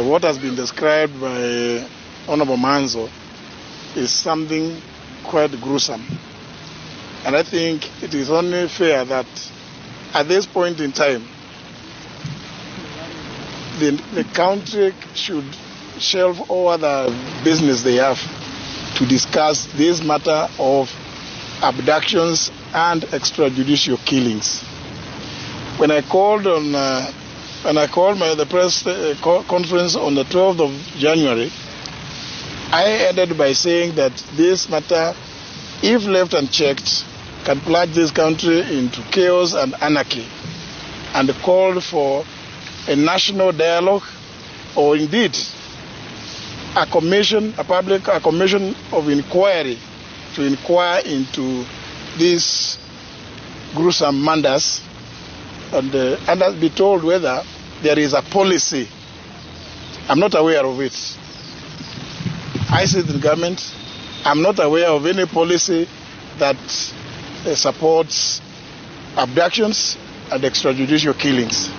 what has been described by Honorable Manzo is something quite gruesome. And I think it is only fair that at this point in time, the country should shelve all other business they have to discuss this matter of abductions and extrajudicial killings. When I called the press conference on the 12th of January, I ended by saying that this matter, if left unchecked, can plunge this country into chaos and anarchy, and called for a national dialogue, or indeed a commission of inquiry to inquire into these gruesome murders and be told whether there is a policy. I'm not aware of it. I sit in government. I'm not aware of any policy that supports abductions and extrajudicial killings.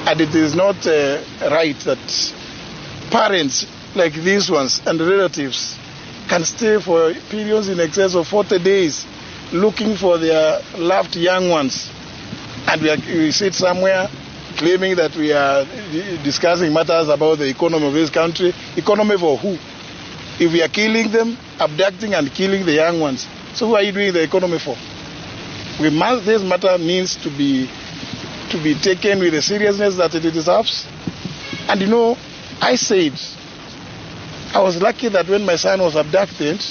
And it is not right that parents like these ones and relatives can stay for periods in excess of 40 days looking for their loved young ones. And we sit somewhere claiming that we are discussing matters about the economy of this country. Economy for who? If we are killing them, abducting and killing the young ones, so who are you doing the economy for? This matter needs to be taken with the seriousness that it deserves. And you know, I said, I was lucky that when my son was abducted,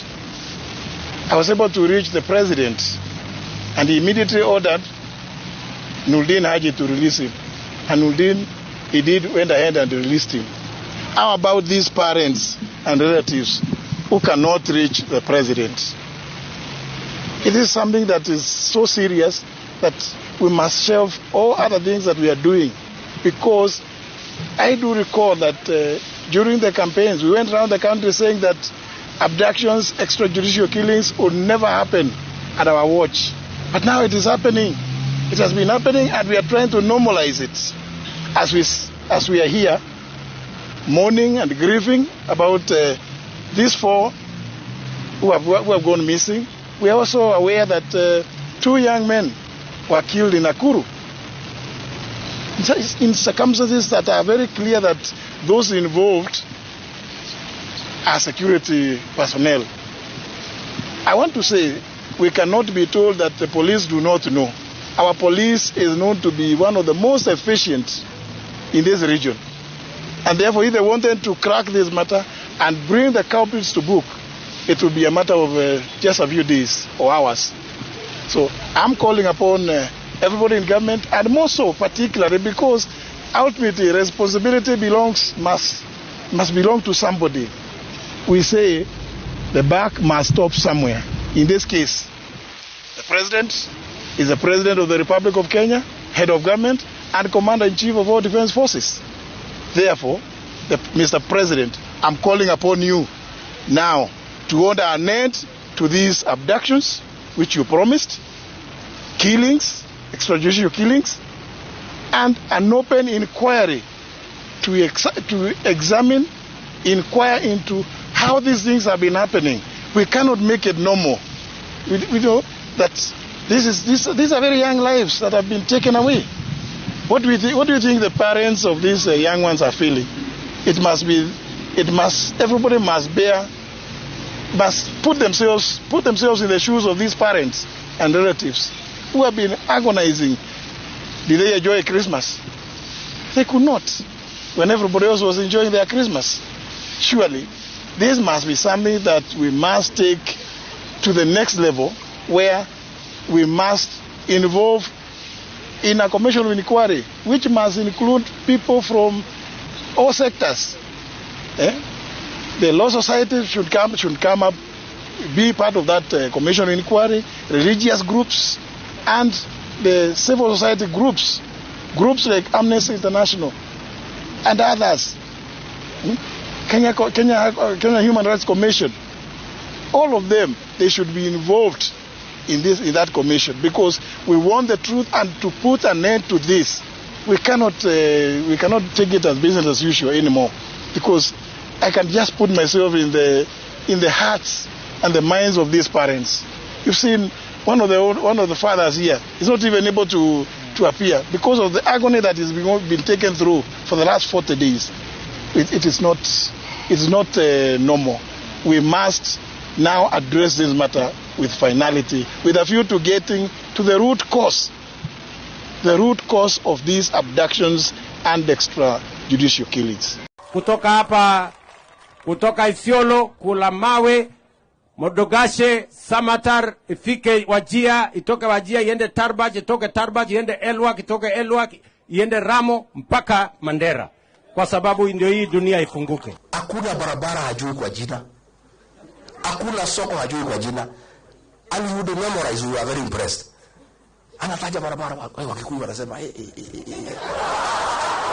I was able to reach the president, and he immediately ordered Nurdin Haji to release him. And Nurdin, went ahead and released him. How about these parents and relatives who cannot reach the president? It is something that is so serious that we must shelve all other things that we are doing, because I do recall that during the campaigns, we went around the country saying that abductions, extrajudicial killings would never happen at our watch. But now it is happening. It has been happening, and we are trying to normalize it. As we are here, mourning and grieving about these four who have gone missing. We are also aware that 2 young men were killed in Nakuru in circumstances that are very clear that those involved are security personnel. I want to say we cannot be told that the police do not know. Our police is known to be one of the most efficient in this region. And therefore, if they wanted to crack this matter and bring the culprits to book, it will be a matter of just a few days or hours. So I'm calling upon everybody in government, and more so particularly because ultimately responsibility must belong to somebody. We say the buck must stop somewhere. In this case, the president is the president of the Republic of Kenya, head of government, and commander-in-chief of all defense forces. Therefore, Mr. President, I'm calling upon you now to order an end to these abductions, which you promised, killings, extrajudicial killings, and an open inquiry to examine, inquire into how these things have been happening. We cannot make it normal. We know that these are very young lives that have been taken away. What do you think the parents of these young ones are feeling? Everybody must put themselves in the shoes of these parents and relatives who have been agonizing. Did they enjoy Christmas? They could not, when everybody else was enjoying their Christmas. Surely, this must be something that we must take to the next level, where we must involve in a commission of inquiry, which must include people from all sectors. The law society should come up, be part of that commission of inquiry, religious groups, and the civil society groups like Amnesty International and others. Kenya Human Rights Commission. All of them, they should be involved in that commission, because we want the truth and to put an end to this. we cannot take it as business as usual anymore, because I can just put myself in the hearts and the minds of these parents. You've seen one of the fathers here is not even able to appear because of the agony that is been taken through for the last 40 days. It is not normal. We must now address this matter with finality, with a view to getting to the root cause of these abductions and extrajudicial killings. Kutoka hapa, kutoka Isiolo, Kula Mawe, Modogashe, Samatar, ifike Wajia, itoke Wajia iende Tarbaj, itoke Tarbaj iende Elwak, itoke Elwak iende Ramo mpaka Mandera, kwa sababu ndio hii dunia ifunguke. Hakuna barabara hajui kwa jina, hakuna soko hajui kwa jina. And you would memorize, you are very impressed. Anataja barabara, Wakikuyu wanasema